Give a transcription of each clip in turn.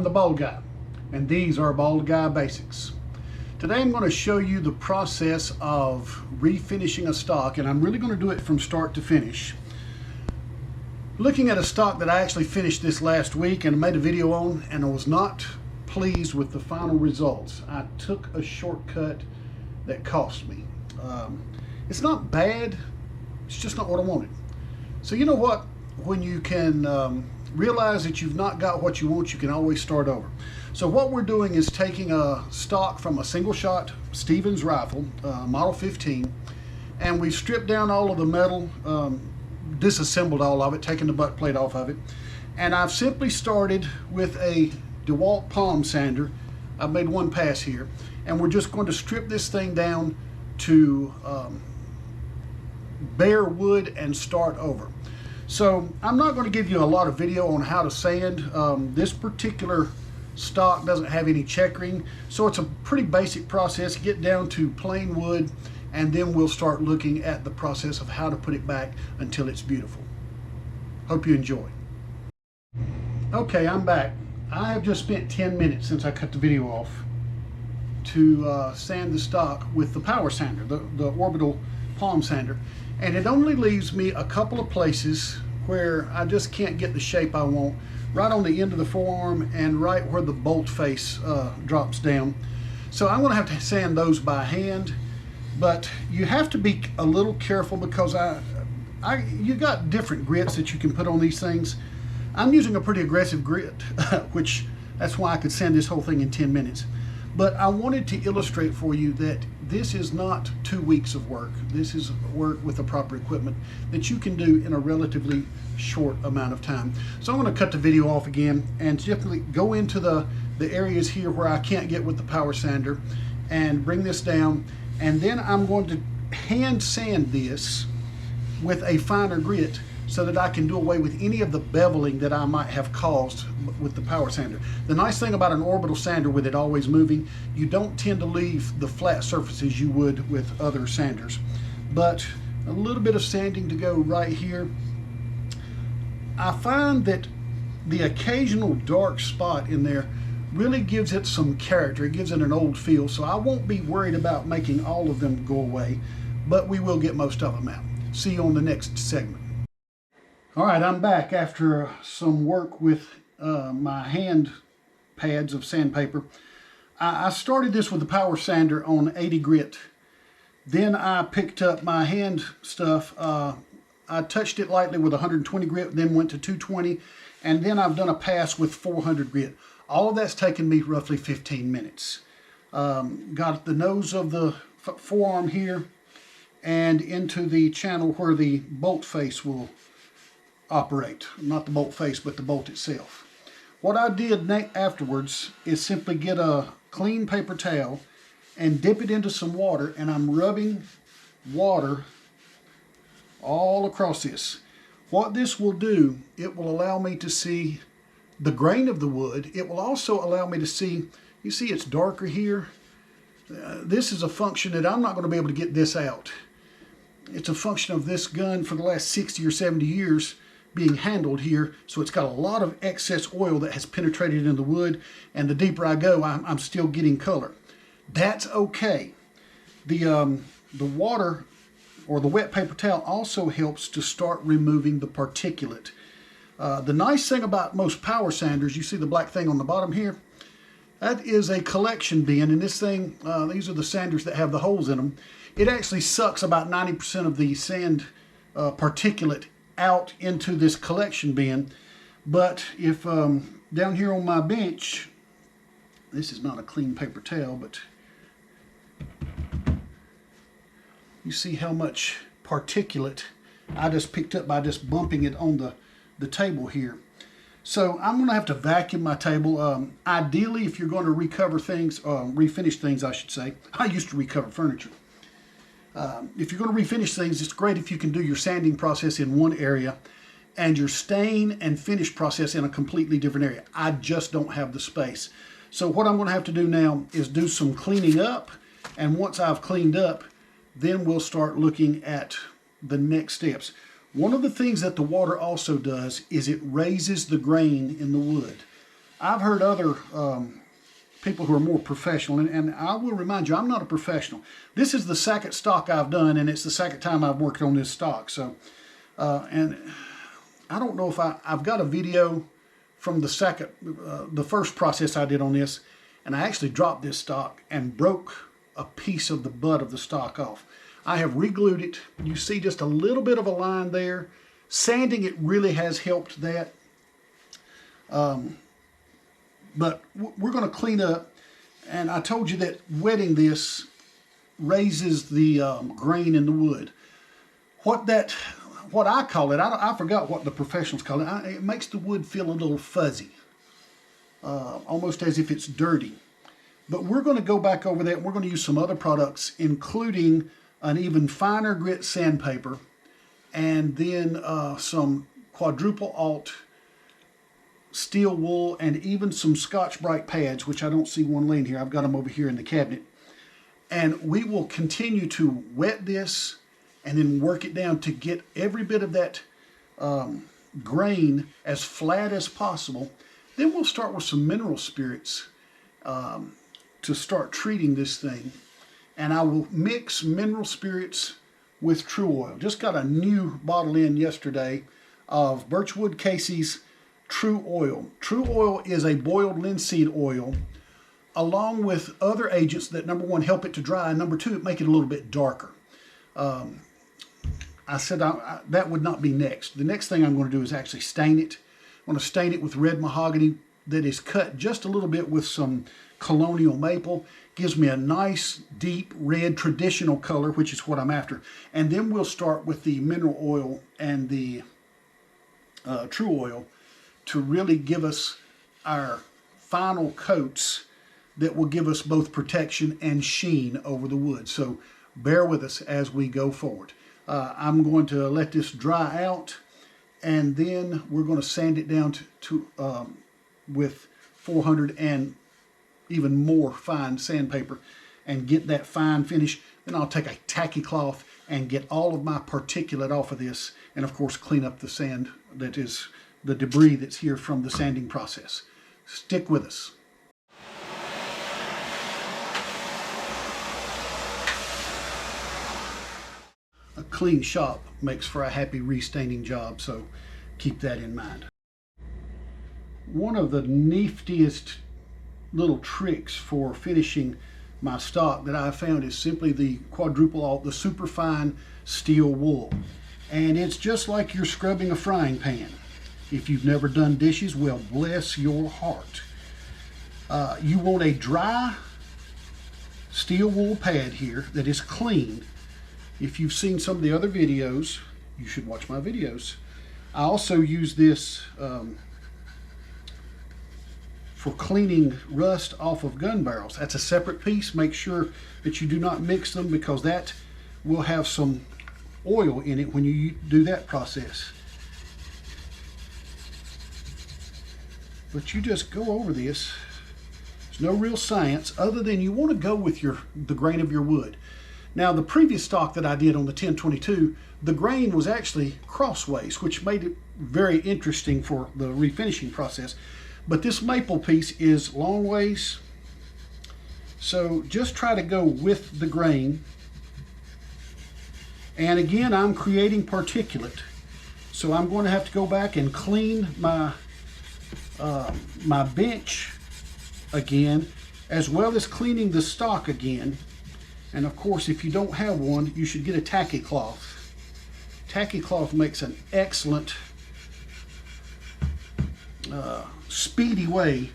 the Bald Guy, and these are Bald Guy Basics. Today I'm going to show you the process of refinishing a stock, and I'm really going to do it from start to finish. Looking at a stock that I actually finished this last week and made a video on, and I was not pleased with the final results. I took a shortcut that cost me. It's not bad, it's just not what I wanted. So you know what? When you can realize that you've not got what you want, you can always start over. So what we're doing is taking a stock from a single shot Stevens rifle, model 15, and we've stripped down all of the metal, disassembled all of it, taken the butt plate off of it, and I've simply started with a DeWalt palm sander. I've made one pass here, and we're just going to strip this thing down to bare wood and start over. So I'm not going to give you a lot of video on how to sand. This particular stock doesn't have any checkering, so it's a pretty basic process. Get down to plain wood, and then we'll start looking at the process of how to put it back until it's beautiful. Hope you enjoy. Okay, I'm back. I have just spent 10 minutes since I cut the video off to sand the stock with the power sander, the orbital palm sander. And it only leaves me a couple of places where I just can't get the shape I want, right on the end of the forearm and right where the bolt face drops down. So I'm going to have to sand those by hand, but you have to be a little careful because you got different grits that you can put on these things. I'm using a pretty aggressive grit, which that's why I could sand this whole thing in 10 minutes. But I wanted to illustrate for you that this is not 2 weeks of work. This is work with the proper equipment that you can do in a relatively short amount of time. So I'm going to cut the video off again and definitely go into the areas here where I can't get with the power sander and bring this down. And then I'm going to hand sand this with a finer grit so that I can do away with any of the beveling that I might have caused with the power sander. The nice thing about an orbital sander, with it always moving, you don't tend to leave the flat surfaces you would with other sanders. But a little bit of sanding to go right here. I find that the occasional dark spot in there really gives it some character. It gives it an old feel, so I won't be worried about making all of them go away, but we will get most of them out. See you on the next segment. All right, I'm back after some work with my hand pads of sandpaper. I started this with the power sander on 80 grit. Then I picked up my hand stuff. I touched it lightly with 120 grit, then went to 220, and then I've done a pass with 400 grit. All of that's taken me roughly 15 minutes. Got the nose of the forearm here and into the channel where the bolt face will operate. Not the bolt face, but the bolt itself. What I did afterwards is simply get a clean paper towel and dip it into some water, and I'm rubbing water all across this. What this will do, it will allow me to see the grain of the wood. It will also allow me to see, you see it's darker here. This is a function that I'm not going to be able to get this out. It's a function of this gun for the last 60 or 70 years being handled here, so it's got a lot of excess oil that has penetrated in the wood, and the deeper I go, I'm still getting color. That's okay. The water or the wet paper towel also helps to start removing the particulate. The nice thing about most power sanders, you see the black thing on the bottom here, that is a collection bin, and this thing, these are the sanders that have the holes in them. It actually sucks about 90% of the sand particulate out into this collection bin. But if down here on my bench, this is not a clean paper towel, but you see how much particulate I just picked up by just bumping it on the table here. So I'm going to have to vacuum my table. Ideally, if you're going to recover things, refinish things I should say. I used to recover furniture. If you're going to refinish things, it's great if you can do your sanding process in one area and your stain and finish process in a completely different area. I just don't have the space. So what I'm going to have to do now is do some cleaning up, and once I've cleaned up, then we'll start looking at the next steps. One of the things that the water also does is it raises the grain in the wood. I've heard other people who are more professional, and I will remind you, I'm not a professional. This is the second stock I've done, and it's the second time I've worked on this stock. So, and I don't know if I've got a video from the first process I did on this, and I actually dropped this stock and broke a piece of the butt of the stock off. I have re-glued it. You see just a little bit of a line there. Sanding it really has helped that. But we're going to clean up, and I told you that wetting this raises the grain in the wood. What I call it, I forgot what the professionals call it. It makes the wood feel a little fuzzy, almost as if it's dirty. But we're going to go back over that, and we're going to use some other products, including an even finer grit sandpaper, and then some quadruple alt steel wool, and even some Scotch-Brite pads, which I don't see one laying here. I've got them over here in the cabinet. And we will continue to wet this and then work it down to get every bit of that grain as flat as possible. Then we'll start with some mineral spirits to start treating this thing. And I will mix mineral spirits with True Oil. Just got a new bottle in yesterday of Birchwood Casey's True Oil. True Oil is a boiled linseed oil, along with other agents that, number one, help it to dry, and number two, make it a little bit darker. I said that would not be next. The next thing I'm going to do is actually stain it. I'm going to stain it with red mahogany that is cut just a little bit with some colonial maple. Gives me a nice, deep red traditional color, which is what I'm after. And then we'll start with the mineral oil and the True Oil to really give us our final coats that will give us both protection and sheen over the wood. So bear with us as we go forward. I'm going to let this dry out, and then we're going to sand it down with 400 and even more fine sandpaper and get that fine finish. Then I'll take a tacky cloth and get all of my particulate off of this, and of course clean up the sand that is the debris that's here from the sanding process. Stick with us. A clean shop makes for a happy restaining job, so keep that in mind. One of the niftiest little tricks for finishing my stock that I found is simply the quadruple alt, the super fine steel wool. And it's just like you're scrubbing a frying pan. If you've never done dishes, well, bless your heart. You want a dry steel wool pad here that is clean. If you've seen some of the other videos, you should watch my videos. I also use this for cleaning rust off of gun barrels. That's a separate piece. Make sure that you do not mix them, because that will have some oil in it when you do that process. But you just go over this. There's no real science other than you want to go with the grain of your wood. Now, the previous stock that I did on the 1022, the grain was actually crossways, which made it very interesting for the refinishing process. But this maple piece is long ways, so just try to go with the grain. And again, I'm creating particulate, so I'm going to have to go back and clean my my bench again, as well as cleaning the stock again. And of course, if you don't have one, you should get a tacky cloth. Tacky cloth makes an excellent speedy way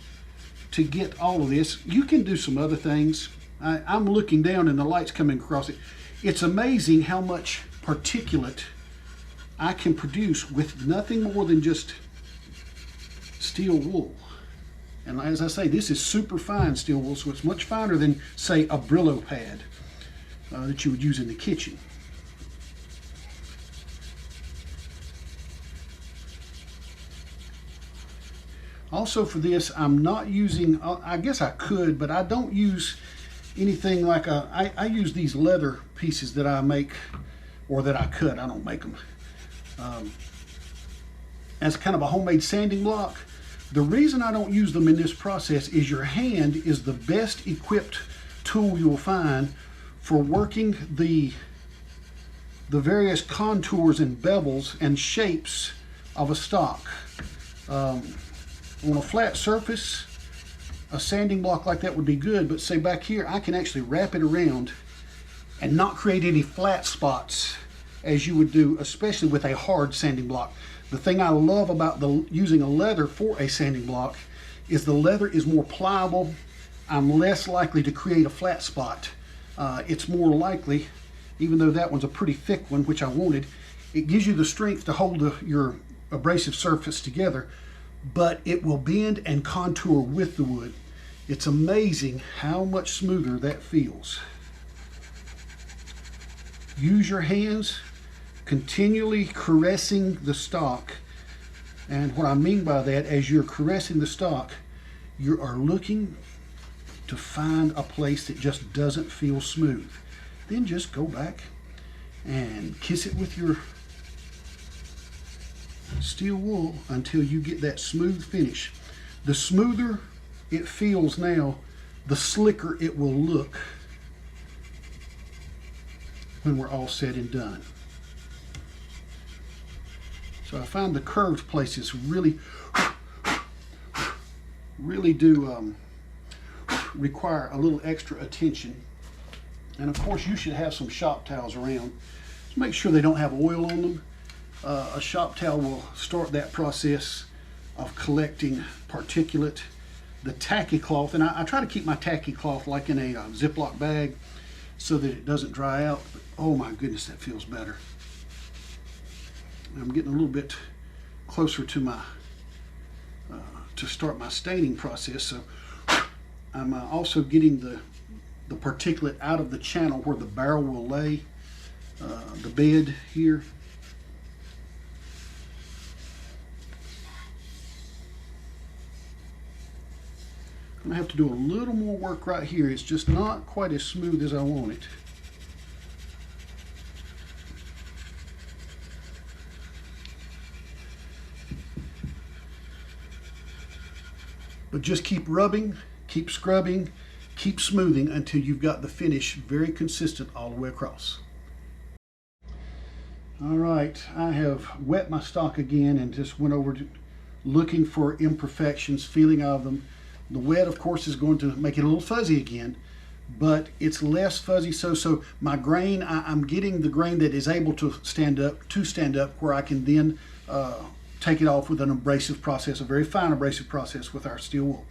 to get all of this. You can do some other things. I'm looking down and the light's coming across it. It's amazing how much particulate I can produce with nothing more than just steel wool. And as I say, this is super fine steel wool, so it's much finer than, say, a Brillo pad that you would use in the kitchen. Also for this, I'm not using, I guess I could, but I don't use anything like I use these leather pieces that I make, or that I cut, I don't make them, as kind of a homemade sanding block. The reason I don't use them in this process is your hand is the best equipped tool you'll find for working the various contours and bevels and shapes of a stock. On a flat surface, a sanding block like that would be good, but say back here, I can actually wrap it around and not create any flat spots as you would do, especially with a hard sanding block. The thing I love about using a leather for a sanding block is the leather is more pliable. I'm less likely to create a flat spot. It's more likely, even though that one's a pretty thick one, which I wanted, it gives you the strength to hold your abrasive surface together, but it will bend and contour with the wood. It's amazing how much smoother that feels. Use your hands, continually caressing the stock. And what I mean by that, as you're caressing the stock, you are looking to find a place that just doesn't feel smooth. Then just go back and kiss it with your steel wool until you get that smooth finish. The smoother it feels now, the slicker it will look when we're all said and done. So I find the curved places really do require a little extra attention. And of course you should have some shop towels around. Just make sure they don't have oil on them. A shop towel will start that process of collecting particulate. The tacky cloth, and I try to keep my tacky cloth like in a Ziploc bag so that it doesn't dry out. But, oh my goodness, that feels better. I'm getting a little bit closer to my to start my staining process. So I'm also getting the particulate out of the channel where the barrel will lay, the bed here. I'm gonna have to do a little more work right here. It's just not quite as smooth as I want it. But just keep rubbing, keep scrubbing, keep smoothing until you've got the finish very consistent all the way across. All right, I have wet my stock again and just went over to looking for imperfections, feeling of them. The wet, of course, is going to make it a little fuzzy again, but it's less fuzzy. So my grain, I'm getting the grain that is able to stand up, where I can then take it off with an abrasive process, a very fine abrasive process with our steel wool.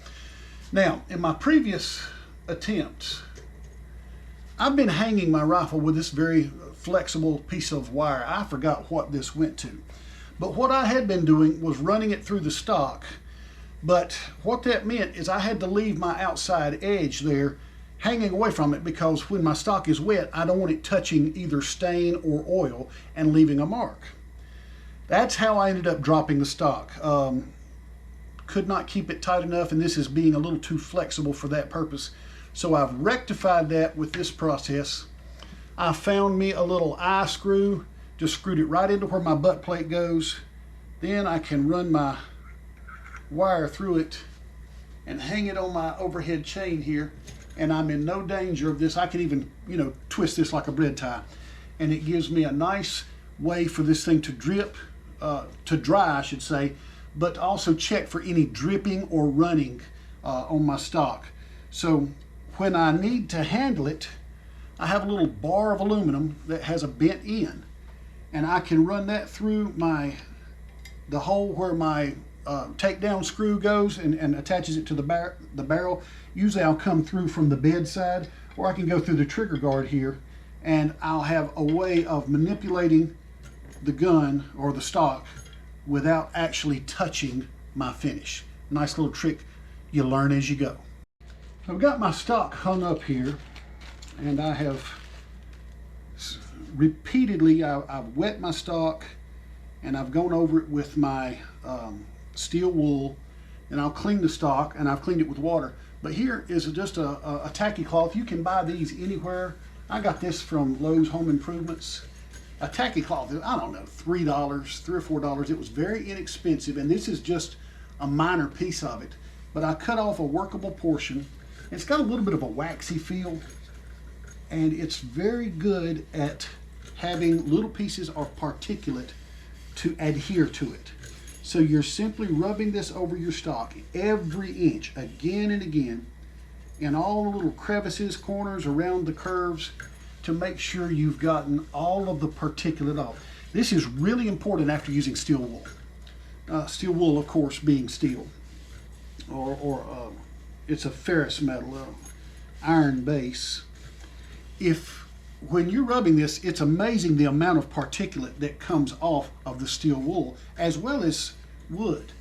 Now, in my previous attempts, I've been hanging my rifle with this very flexible piece of wire. I forgot what this went to. But what I had been doing was running it through the stock. But what that meant is I had to leave my outside edge there hanging away from it, because when my stock is wet, I don't want it touching either stain or oil and leaving a mark. That's how I ended up dropping the stock. Could not keep it tight enough, and this is being a little too flexible for that purpose. So I've rectified that with this process. I found me a little eye screw, just screwed it right into where my butt plate goes. Then I can run my wire through it and hang it on my overhead chain here, and I'm in no danger of this. I can even, twist this like a bread tie, and it gives me a nice way for this thing to dry, I should say, but also check for any dripping or running on my stock. So when I need to handle it, I have a little bar of aluminum that has a bent end, and I can run that through the hole where my takedown screw goes and attaches it to the barrel. Usually I'll come through from the bedside, or I can go through the trigger guard here, and I'll have a way of manipulating the gun or the stock without actually touching my finish. Nice little trick you learn as you go. I've got my stock hung up here, and I have repeatedly, I've wet my stock and I've gone over it with my steel wool, and I'll clean the stock, and I've cleaned it with water. But here is just a tacky cloth. You can buy these anywhere. I got this from Lowe's Home Improvements. A tacky cloth, I don't know, $3 or $4. It was very inexpensive, and this is just a minor piece of it, but I cut off a workable portion. It's got a little bit of a waxy feel, and it's very good at having little pieces of particulate to adhere to it. So you're simply rubbing this over your stock every inch, again and again, in all the little crevices, corners, around the curves, to make sure you've gotten all of the particulate off. This is really important after using steel wool. Steel wool, of course, being steel, or it's a ferrous metal, iron base. When you're rubbing this, it's amazing the amount of particulate that comes off of the steel wool, as well as wood.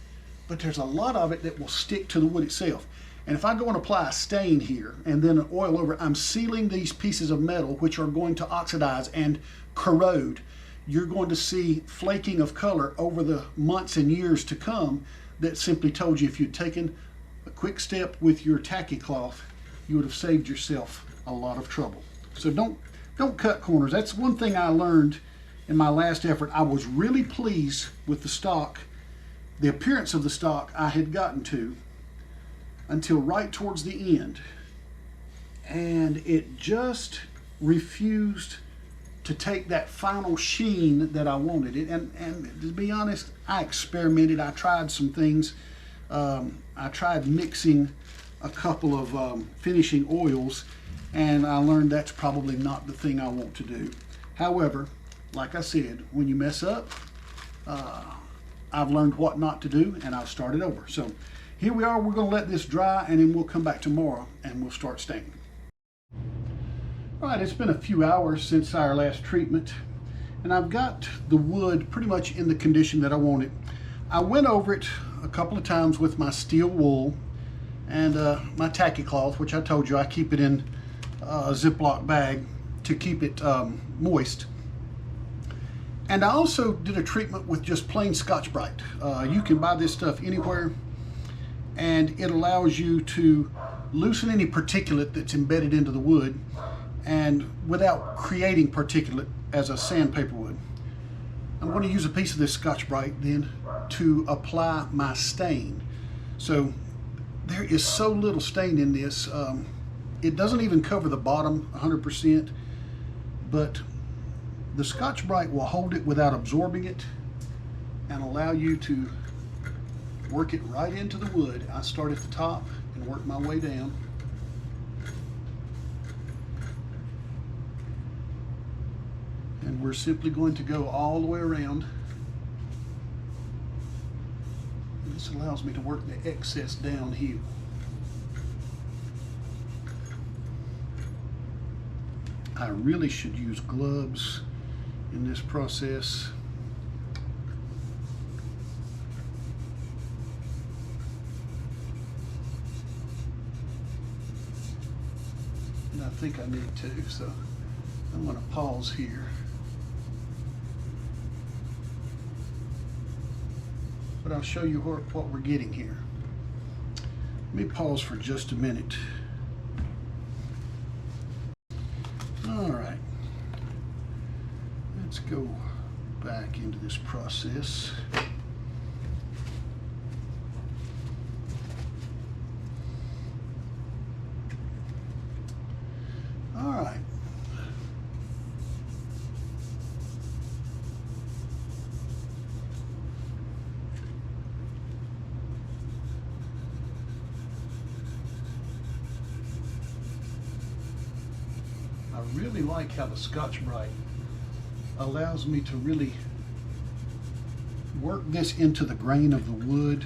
But there's a lot of it that will stick to the wood itself. And if I go and apply a stain here and then an oil over it, I'm sealing these pieces of metal, which are going to oxidize and corrode. You're going to see flaking of color over the months and years to come that simply told you if you'd taken a quick step with your tacky cloth, you would have saved yourself a lot of trouble. So don't cut corners. That's one thing I learned in my last effort. I was really pleased with the stock, the appearance of the stock I had gotten to, until right towards the end. And it just refused to take that final sheen that I wanted it. And to be honest, I experimented. I tried some things. I tried mixing a couple of finishing oils, and I learned that's probably not the thing I want to do. However, like I said, when you mess up, I've learned what not to do, and I've started over. So here we are. We're going to let this dry, and then we'll come back tomorrow and we'll start staining. All right, it's been a few hours since our last treatment, and I've got the wood pretty much in the condition that I want it. I went over it a couple of times with my steel wool and my tacky cloth, which I told you I keep it in a Ziploc bag to keep it moist. And I also did a treatment with just plain Scotch-Brite. You can buy this stuff anywhere, and it allows you to loosen any particulate that's embedded into the wood, and without creating particulate as a sandpaper would. I'm going to use a piece of this Scotch-Brite then to apply my stain. So there is so little stain in this. It doesn't even cover the bottom 100%, but the Scotch-Brite will hold it without absorbing it and allow you to work it right into the wood. I start at the top and work my way down. And we're simply going to go all the way around. And this allows me to work the excess downhill. I really should use gloves in this process. And I think I need to, so I'm going to pause here. But I'll show you what we're getting here. Let me pause for just a minute. All right, let's go back into this process. All right. I really like how the Scotch-Brite allows me to really work this into the grain of the wood.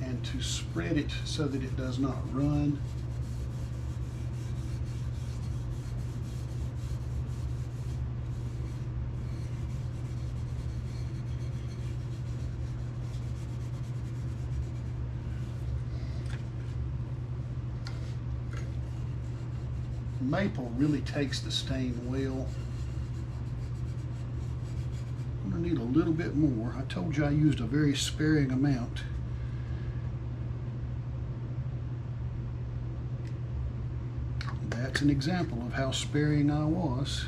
And to spread it so that it does not run. Maple really takes the stain well. I'm going to need a little bit more. I told you I used a very sparing amount. That's an example of how sparing I was.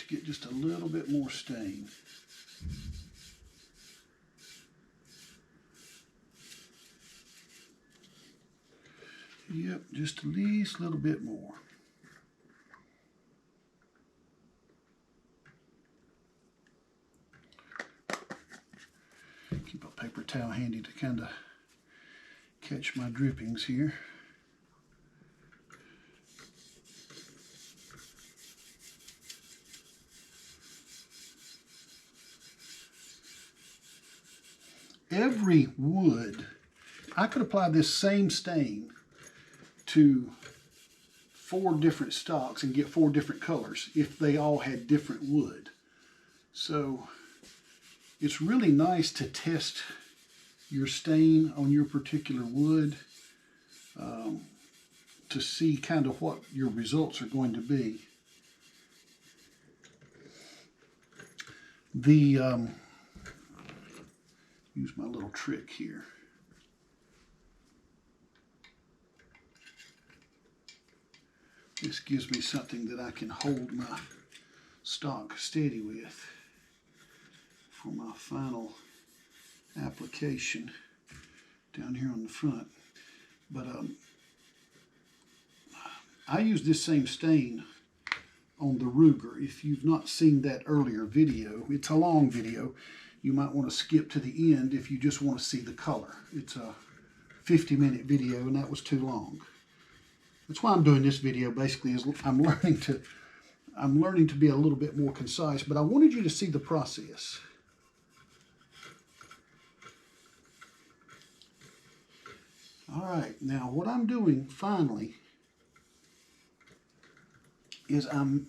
to get just a little bit more stain. Yep, just at least a little bit more. Keep a paper towel handy to kind of catch my drippings here. Every wood, I could apply this same stain to 4 different stocks and get 4 different colors if they all had different wood. So it's really nice to test your stain on your particular wood to see kind of what your results are going to be. Use my little trick here. This gives me something that I can hold my stock steady with for my final application down here on the front. But I use this same stain on the Ruger. If you've not seen that earlier video, it's a long video. You might want to skip to the end if you just want to see the color. It's a 50-minute video and that was too long. That's why I'm doing this video basically, is I'm learning to be a little bit more concise, but I wanted you to see the process. All right, now what I'm doing finally is I'm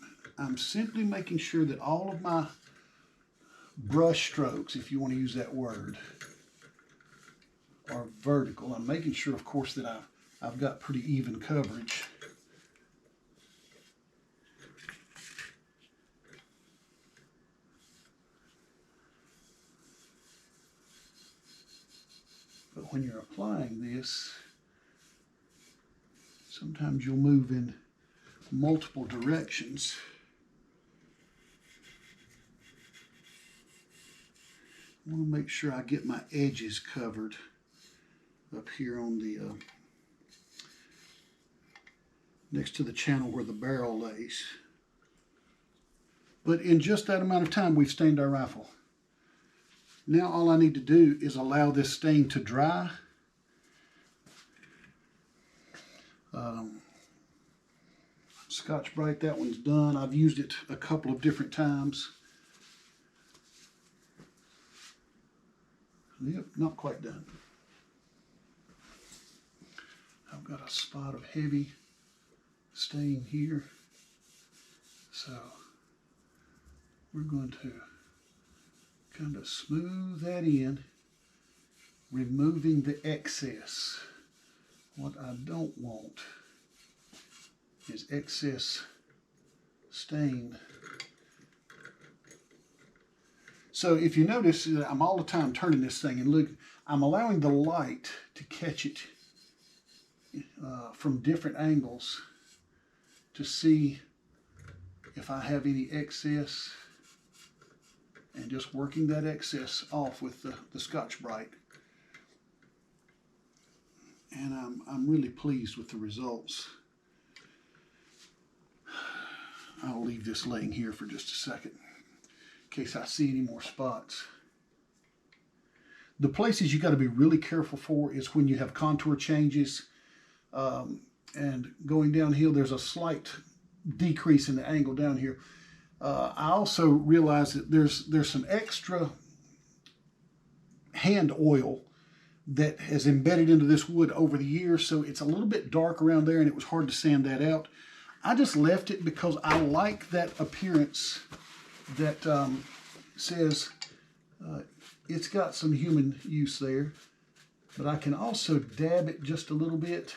simply making sure that all of my brush strokes, if you want to use that word, are vertical. I'm making sure, of course, that I've got pretty even coverage. But when you're applying this, sometimes you'll move in multiple directions. I want to make sure I get my edges covered up here on the next to the channel where the barrel lays. But in just that amount of time, we've stained our rifle. Now all I need to do is allow this stain to dry. Scotch-Brite, that one's done. I've used it a couple of different times. Yep, not quite done. I've got a spot of heavy stain here. So we're going to kind of smooth that in, removing the excess. What I don't want is excess stain. So if you notice that I'm all the time turning this thing, and look, I'm allowing the light to catch it from different angles to see if I have any excess, and just working that excess off with the Scotch-Brite. And I'm really pleased with the results. I'll leave this laying here for just a second in case I see any more spots. The places you got to be really careful for is when you have contour changes and going downhill, there's a slight decrease in the angle down here. I also realized that there's some extra hand oil that has embedded into this wood over the years, so it's a little bit dark around there and it was hard to sand that out. I just left it because I like that appearance that says it's got some human use there, but I can also dab it just a little bit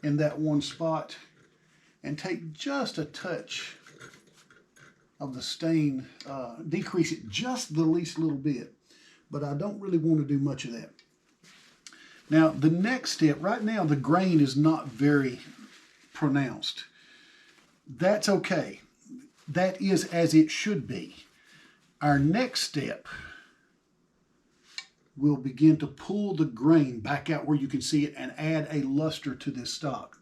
in that one spot and take just a touch of the stain, decrease it just the least little bit, but I don't really want to do much of that. Now the next step, right now the grain is not very pronounced. That's okay. that is as it should be. Our next step will begin to pull the grain back out where you can see it and add a luster to this stock.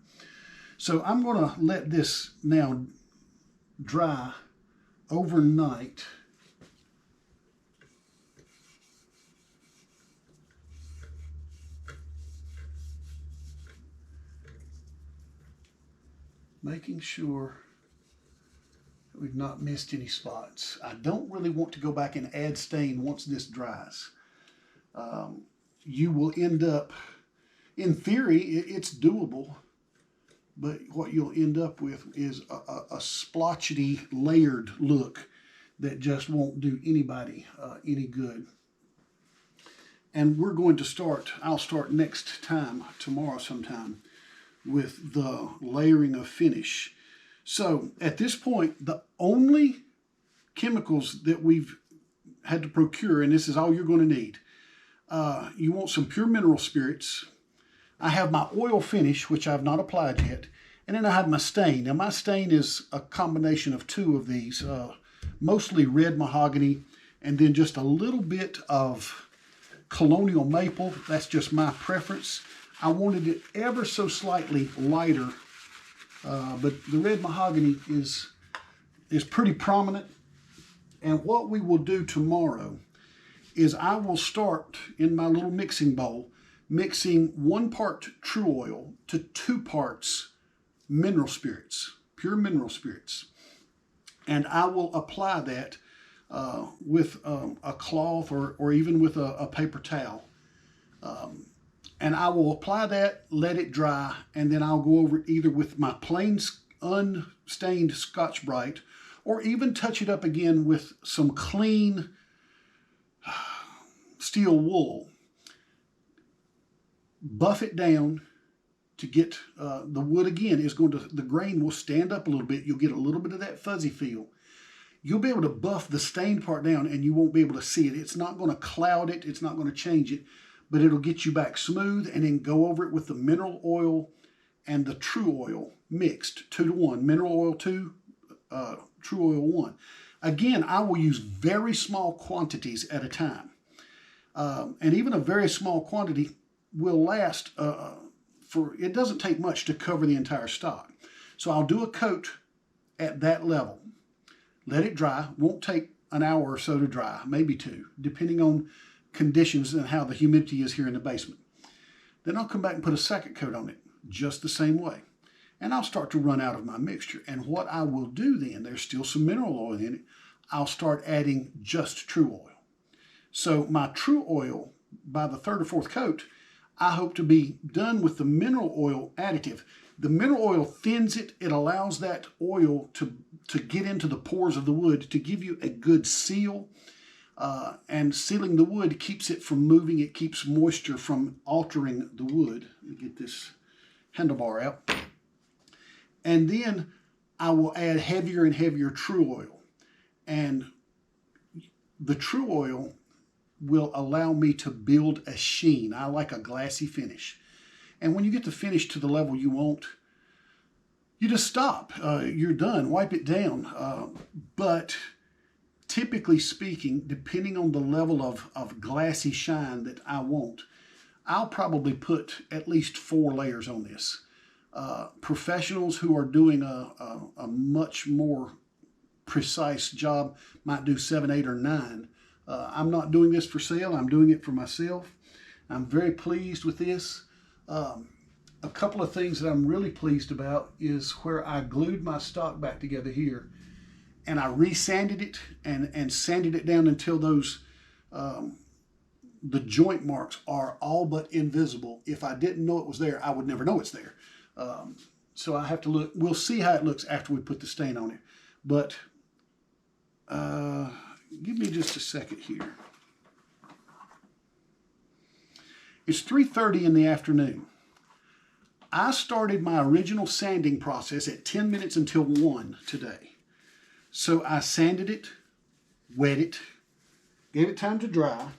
So I'm going to let this now dry overnight. Making sure that we've not missed any spots. I don't really want to go back and add stain once this dries. You will end up, in theory, it's doable, but what you'll end up with is a splotchety, layered look that just won't do anybody any good. And we're going to start, I'll start next time, tomorrow sometime, with the layering of finish. So at this point, the only chemicals that we've had to procure, and this is all you're going to need, you want some pure mineral spirits. I have my oil finish, which I've not applied yet, and then I have my stain. Now my stain is a combination of two of these, mostly red mahogany, and then just a little bit of colonial maple. That's just my preference. I wanted it ever so slightly lighter, but the red mahogany is pretty prominent. And what we will do tomorrow is I will start in my little mixing bowl, mixing 1 part true oil to 2 parts mineral spirits, pure mineral spirits. And I will apply that with a cloth or even with a paper towel. And I will apply that, let it dry, and then I'll go over it either with my plain unstained Scotch-Brite or even touch it up again with some clean steel wool. Buff it down to get the wood again is going to, the grain will stand up a little bit. You'll get a little bit of that fuzzy feel. You'll be able to buff the stained part down and you won't be able to see it. It's not going to cloud it. It's not going to change it, but it'll get you back smooth, and then go over it with the mineral oil and the true oil mixed 2 to 1. Mineral oil 2, true oil 1. Again, I will use very small quantities at a time. And even a very small quantity will last it doesn't take much to cover the entire stock. So I'll do a coat at that level. Let it dry. Won't take an hour or so to dry, maybe 2, depending on conditions and how the humidity is here in the basement. Then I'll come back and put a second coat on it, just the same way. And I'll start to run out of my mixture. And what I will do then, there's still some mineral oil in it, I'll start adding just true oil. So my true oil, by the 3rd or 4th coat, I hope to be done with the mineral oil additive. The mineral oil thins it. It allows that oil to get into the pores of the wood to give you a good seal. And sealing the wood keeps it from moving. It keeps moisture from altering the wood. Let me get this handlebar out. And then I will add heavier and heavier true oil. And the true oil will allow me to build a sheen. I like a glassy finish. And when you get the finish to the level you want, you just stop. You're done. Wipe it down. But typically speaking, depending on the level of glassy shine that I want, I'll probably put at least 4 layers on this. Professionals who are doing a much more precise job might do 7, 8, or 9. I'm not doing this for sale. I'm doing it for myself. I'm very pleased with this. A couple of things that I'm really pleased about is where I glued my stock back together here, and I re-sanded it and sanded it down until those the joint marks are all but invisible. If I didn't know it was there, I would never know it's there. So I have to look. We'll see how it looks after we put the stain on it. But give me just a second here. It's 3:30 in the afternoon. I started my original sanding process at 10 minutes until 1 today. So I sanded it, wet it, gave it time to dry,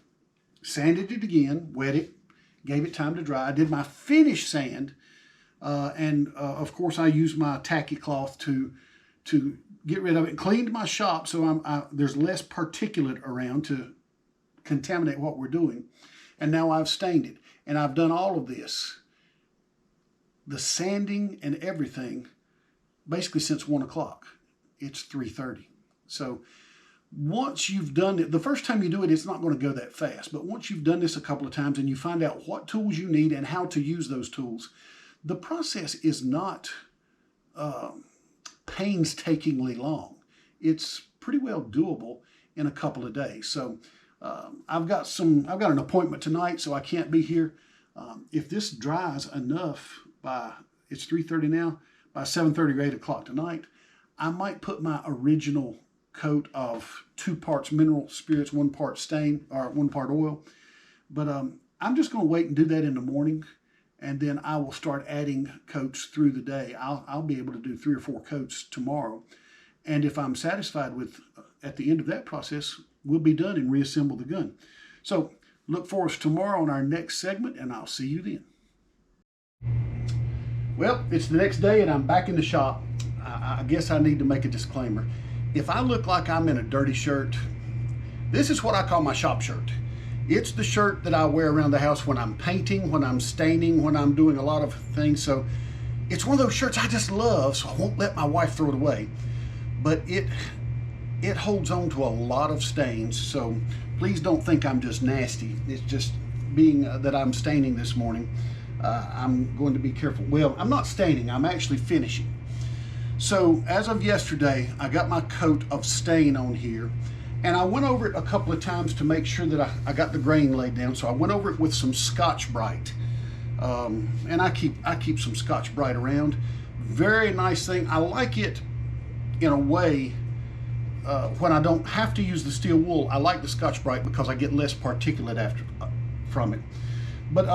sanded it again, wet it, gave it time to dry. I did my finish sand, and of course I used my tacky cloth to get rid of it. Cleaned my shop so there's less particulate around to contaminate what we're doing. And now I've stained it. And I've done all of this, the sanding and everything, basically since 1 o'clock. It's 3:30. So once you've done it, the first time you do it, it's not going to go that fast. But once you've done this a couple of times and you find out what tools you need and how to use those tools, the process is not painstakingly long. It's pretty well doable in a couple of days. So I've got an appointment tonight, so I can't be here. If this dries enough it's 3:30 now, by 7:30 or 8 o'clock tonight, I might put my original coat of 2 parts mineral spirits, 1 part stain, or 1 part oil. But I'm just going to wait and do that in the morning, and then I will start adding coats through the day. I'll be able to do 3 or 4 coats tomorrow. And if I'm satisfied with, at the end of that process, we'll be done and reassemble the gun. So look for us tomorrow on our next segment, and I'll see you then. Well, it's the next day and I'm back in the shop. I guess I need to make a disclaimer. If I look like I'm in a dirty shirt, this is what I call my shop shirt. It's the shirt that I wear around the house when I'm painting, when I'm staining, when I'm doing a lot of things. So it's one of those shirts I just love, so I won't let my wife throw it away. But it holds on to a lot of stains, so please don't think I'm just nasty. It's just being that I'm staining this morning. I'm going to be careful. Well, I'm not staining, I'm actually finishing. So as of yesterday, I got my coat of stain on here, and I went over it a couple of times to make sure that I got the grain laid down. So I went over it with some Scotch-Brite, and I keep some Scotch-Brite around. Very nice thing. I like it in a way. When I don't have to use the steel wool, I like the Scotch-Brite because I get less particulate from it. But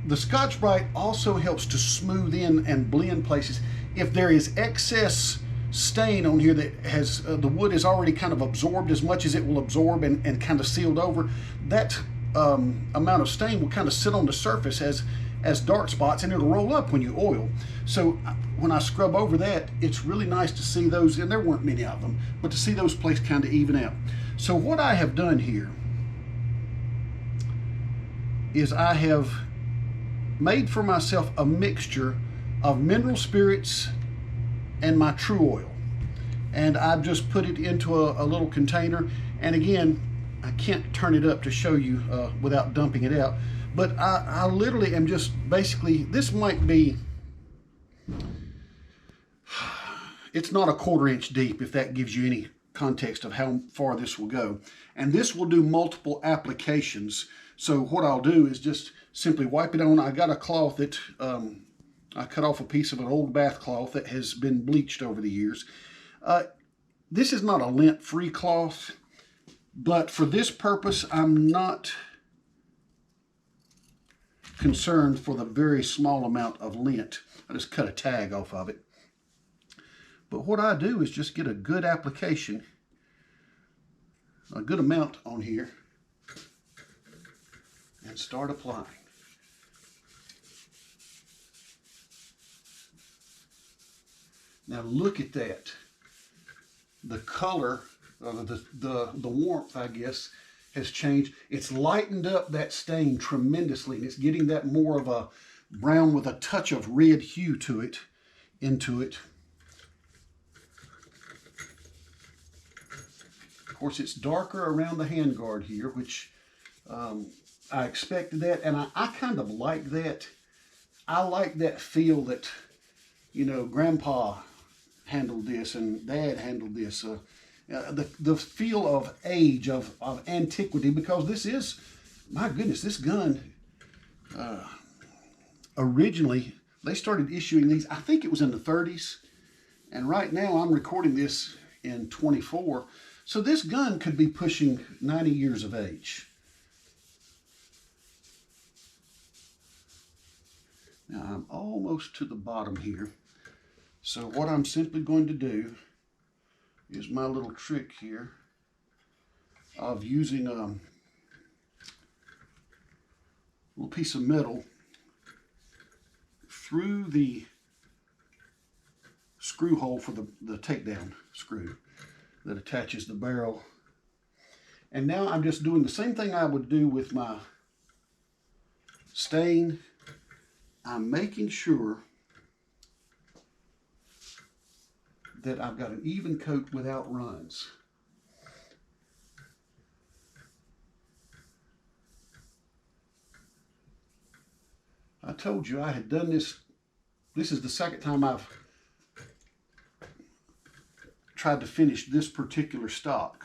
the Scotch-Brite also helps to smooth in and blend places. If there is excess stain on here that has the wood is already kind of absorbed as much as it will absorb and kind of sealed over, that amount of stain will kind of sit on the surface as dark spots, and it'll roll up when you oil. So when I scrub over that, it's really nice to see those, and there weren't many of them, but to see those places kind of even out. So what I have done here is I have made for myself a mixture of mineral spirits and my true oil. And I've just put it into a little container. And again, I can't turn it up to show you without dumping it out. But I literally am just basically, this might be, it's not a 1/4 inch deep, if that gives you any context of how far this will go. And this will do multiple applications. So what I'll do is just simply wipe it on. I got a cloth that I cut off a piece of an old bath cloth that has been bleached over the years. This is not a lint-free cloth, but for this purpose, I'm not concerned for the very small amount of lint. I just cut a tag off of it. But what I do is just get a good application, a good amount on here, and start applying. Now look at that. The color, the warmth, I guess, has changed. It's lightened up that stain tremendously, and it's getting that more of a brown with a touch of red hue into it. Of course, it's darker around the handguard here, which I expected that, and I kind of like that. I like that feel that, you know, Grandpa handled this and Dad handled this. The feel of age, of antiquity, because this is, my goodness, this gun, originally, they started issuing these, I think it was in the 30s, and right now I'm recording this in 24, so this gun could be pushing 90 years of age. Now I'm almost to the bottom here. So what I'm simply going to do is my little trick here of using a little piece of metal through the screw hole for the takedown screw that attaches the barrel. And now I'm just doing the same thing I would do with my stain. I'm making sure that I've got an even coat without runs. I told you I had done this. This is the second time I've tried to finish this particular stock.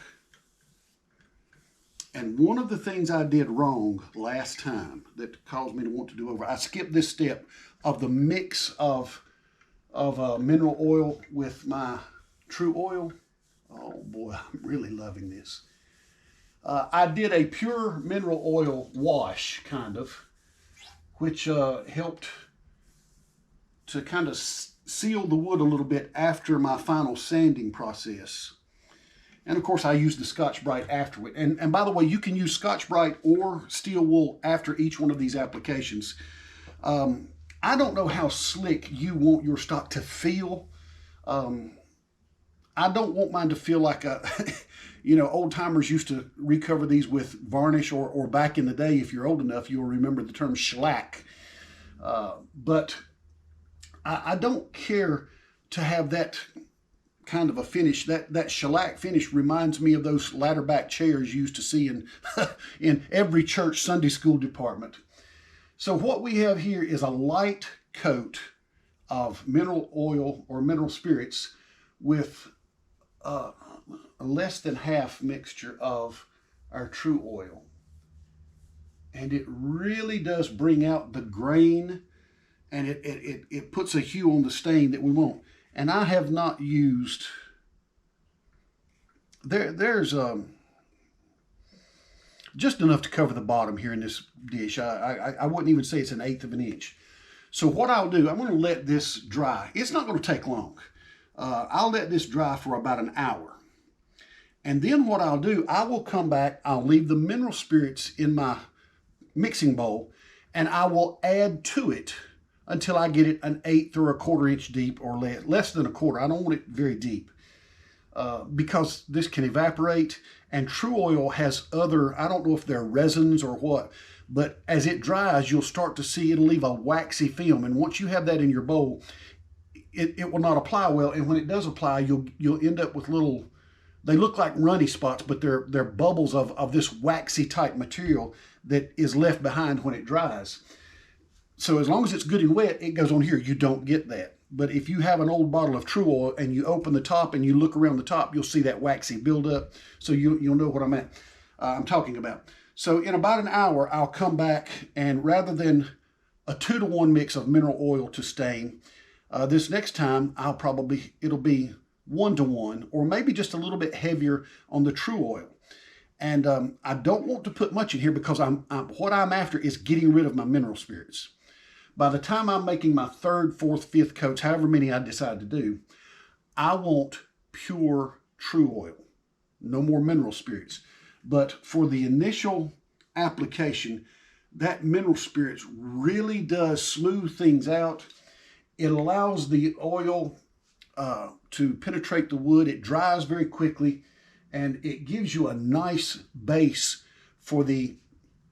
And one of the things I did wrong last time that caused me to want to do over, I skipped this step of the mix of mineral oil with my true oil. Oh boy, I'm really loving this. I did a pure mineral oil wash, kind of, which helped to kind of seal the wood a little bit after my final sanding process. And of course, I used the Scotch-Brite afterward. And by the way, you can use Scotch-Brite or steel wool after each one of these applications. I don't know how slick you want your stock to feel. I don't want mine to feel like old timers used to recover these with varnish, or back in the day, if you're old enough, you'll remember the term shellac. But I don't care to have that kind of a finish. That shellac finish reminds me of those ladder back chairs you used to see in every church Sunday school department. So what we have here is a light coat of mineral oil or mineral spirits with a less than half mixture of our true oil. And it really does bring out the grain, and it puts a hue on the stain that we want. And I have not used, there's just enough to cover the bottom here in this dish. I wouldn't even say it's 1/8 of an inch. So what I'll do, I'm going to let this dry. It's not going to take long. I'll let this dry for about an hour. And then what I'll do, I will come back, I'll leave the mineral spirits in my mixing bowl, and I will add to it until I get it 1/8 or 1/4 inch deep, or less than 1/4. I don't want it very deep because this can evaporate, and true oil has other, I don't know if they're resins or what, but as it dries, you'll start to see it'll leave a waxy film. And once you have that in your bowl, it will not apply well. And when it does apply, you'll end up with little, they look like runny spots, but they're bubbles of this waxy type material that is left behind when it dries. So as long as it's good and wet, it goes on here. You don't get that. But if you have an old bottle of true oil and you open the top and you look around the top, you'll see that waxy buildup. So you'll know what I'm talking about. So in about an hour, I'll come back, and rather than a 2-to-1 mix of mineral oil to stain, this next time it'll be 1-to-1, or maybe just a little bit heavier on the true oil. And I don't want to put much in here because what I'm after is getting rid of my mineral spirits. By the time I'm making my 3rd, 4th, 5th coats, however many I decide to do, I want pure true oil, no more mineral spirits. But for the initial application, that mineral spirits really does smooth things out. It allows the oil to penetrate the wood. It dries very quickly, and it gives you a nice base for the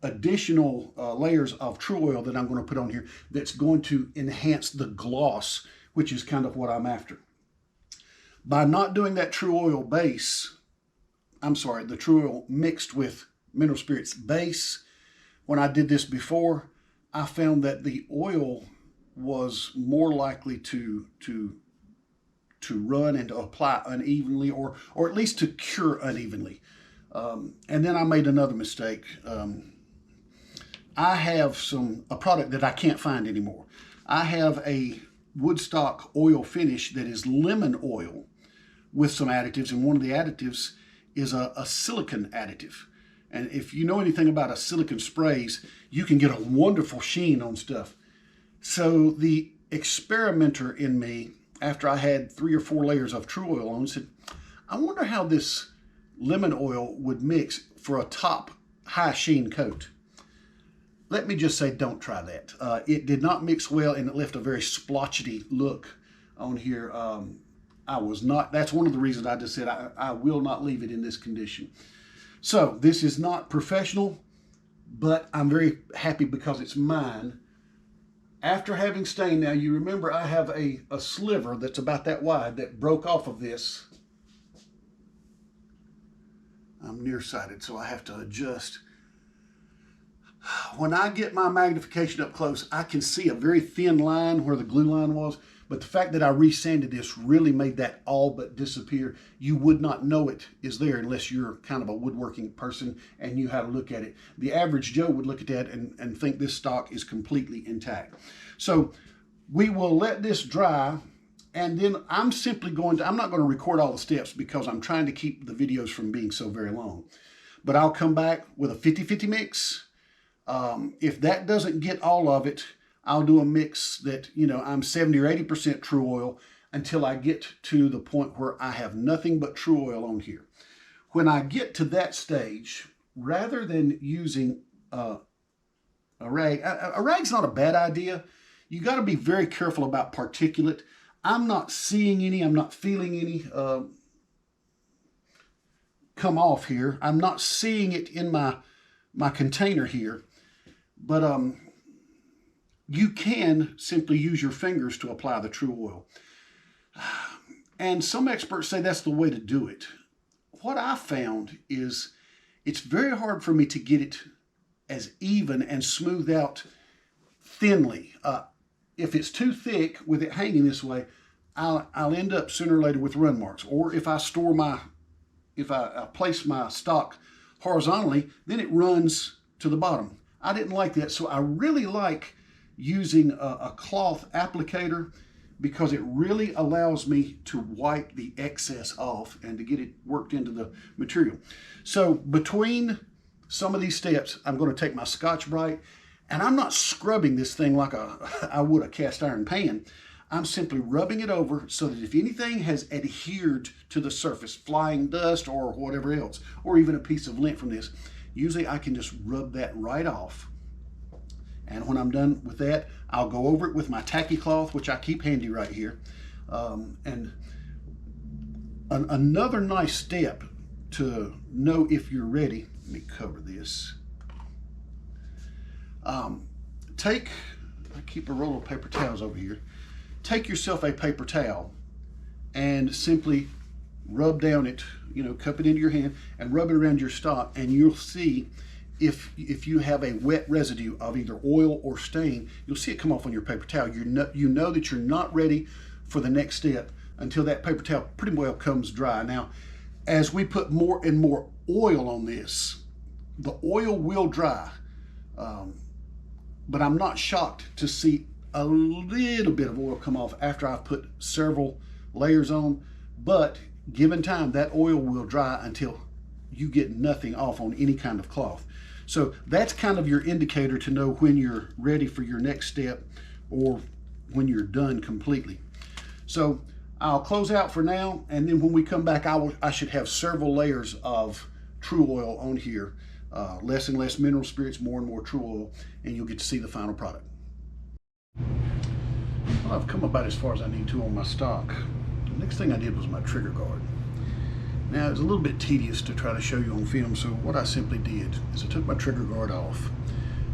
additional layers of true oil that I'm going to put on here that's going to enhance the gloss, which is kind of what I'm after. By not doing that true oil base, the true oil mixed with mineral spirits base, when I did this before, I found that the oil was more likely to run and to apply unevenly, or at least to cure unevenly. And then I made another mistake. I have a product that I can't find anymore. I have a Woodstock oil finish that is lemon oil with some additives, and one of the additives is a silicone additive. And if you know anything about silicone sprays, you can get a wonderful sheen on stuff. So the experimenter in me, after I had 3 or 4 layers of true oil on, said, I wonder how this lemon oil would mix for a top high sheen coat. Let me just say, don't try that. It did not mix well, and it left a very splotchy look on here. I was not, that's one of the reasons I just said I will not leave it in this condition. So this is not professional, but I'm very happy because it's mine. After having stained, now you remember I have a sliver that's about that wide that broke off of this. I'm nearsighted, so I have to adjust. When I get my magnification up close, I can see a very thin line where the glue line was, but the fact that I resanded this really made that all but disappear. You would not know it is there unless you're kind of a woodworking person and knew how to look at it. The average Joe would look at that and think this stock is completely intact. So we will let this dry, and then I'm not going to record all the steps because I'm trying to keep the videos from being so very long. But I'll come back with a 50-50 mix. If that doesn't get all of it, I'll do a mix that, I'm 70 or 80% true oil until I get to the point where I have nothing but true oil on here. When I get to that stage, rather than using a rag, a rag's not a bad idea. You got to be very careful about particulate. I'm not seeing any, I'm not feeling any come off here. I'm not seeing it in my container here. But you can simply use your fingers to apply the true oil. And some experts say that's the way to do it. What I found is it's very hard for me to get it as even and smooth out thinly. If it's too thick with it hanging this way, I'll end up sooner or later with run marks. Or if I place my stock horizontally, then it runs to the bottom. I didn't like that, so I really like using a cloth applicator because it really allows me to wipe the excess off and to get it worked into the material. So between some of these steps, I'm going to take my Scotch-Brite, and I'm not scrubbing this thing like I would a cast iron pan. I'm simply rubbing it over so that if anything has adhered to the surface, flying dust or whatever else, or even a piece of lint from this, usually I can just rub that right off. And when I'm done with that, I'll go over it with my tacky cloth, which I keep handy right here. Another nice step to know if you're ready, let me cover this. I keep a roll of paper towels over here. Take yourself a paper towel and simply rub down it, cup it into your hand and rub it around your stock, and you'll see if you have a wet residue of either oil or stain, you'll see it come off on your paper towel. You know that you're not ready for the next step until that paper towel pretty well comes dry. Now, as we put more and more oil on this, the oil will dry, but I'm not shocked to see a little bit of oil come off after I've put several layers on, but given time, that oil will dry until you get nothing off on any kind of cloth. So that's kind of your indicator to know when you're ready for your next step or when you're done completely. So I'll close out for now, and then when we come back, I should have several layers of true oil on here. Less and less mineral spirits, more and more true oil, and you'll get to see the final product. Well, I've come about as far as I need to on my stock. The next thing I did was my trigger guard. Now, it's a little bit tedious to try to show you on film, so what I simply did is I took my trigger guard off.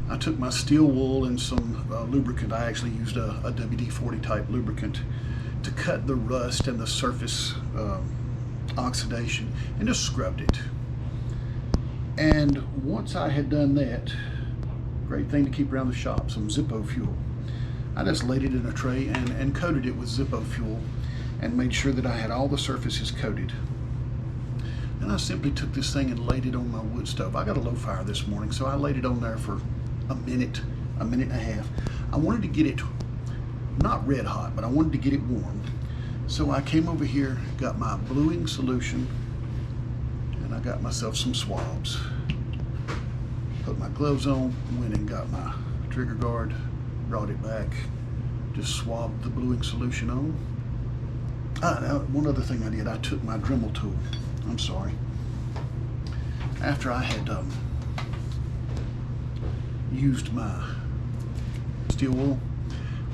I took my steel wool and some lubricant. I actually used a WD-40 type lubricant to cut the rust and the surface oxidation, and just scrubbed it. And once I had done that, great thing to keep around the shop, some Zippo fuel. I just laid it in a tray and coated it with Zippo fuel and made sure that I had all the surfaces coated. And I simply took this thing and laid it on my wood stove. I got a low fire this morning, so I laid it on there for a minute and a half. I wanted to get it not red hot, but I wanted to get it warm. So I came over here, got my bluing solution, and I got myself some swabs. Put my gloves on, went and got my trigger guard, brought it back, just swabbed the bluing solution on. Now, one other thing I did, I took my Dremel tool. I'm sorry. After I had used my steel wool,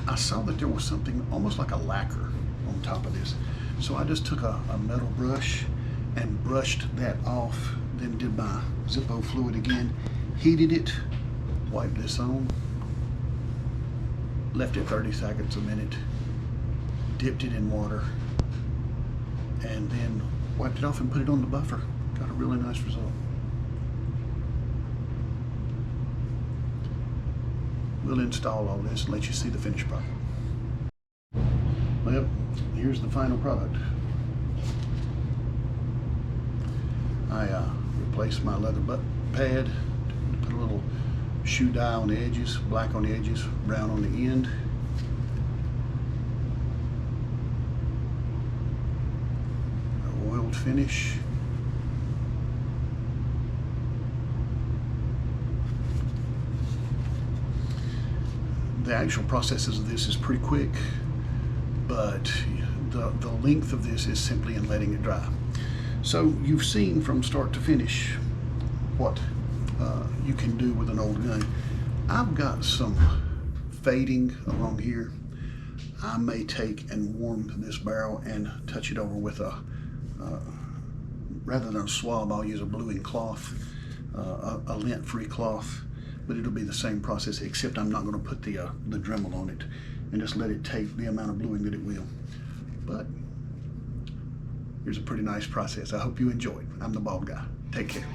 I saw that there was something almost like a lacquer on top of this. So I just took a metal brush and brushed that off, then did my Zippo fluid again, heated it, wiped this on, left it 30 seconds, a minute, dipped it in water, and then wiped it off and put it on the buffer. Got a really nice result. We'll install all this and let you see the finished product. Well, here's the final product. I replaced my leather butt pad, put a little shoe dye on the edges, black on the edges, brown on the end. Oiled finish. The actual processes of this is pretty quick, but the length of this is simply in letting it dry. So you've seen from start to finish what you can do with an old gun. I've got some fading along here. I may take and warm this barrel and touch it over with a, rather than a swab, I'll use a bluing cloth, a lint-free cloth, but it'll be the same process, except I'm not going to put the Dremel on it and just let it take the amount of bluing that it will. But here's a pretty nice process. I hope you enjoyed. I'm the Bald Guy. Take care.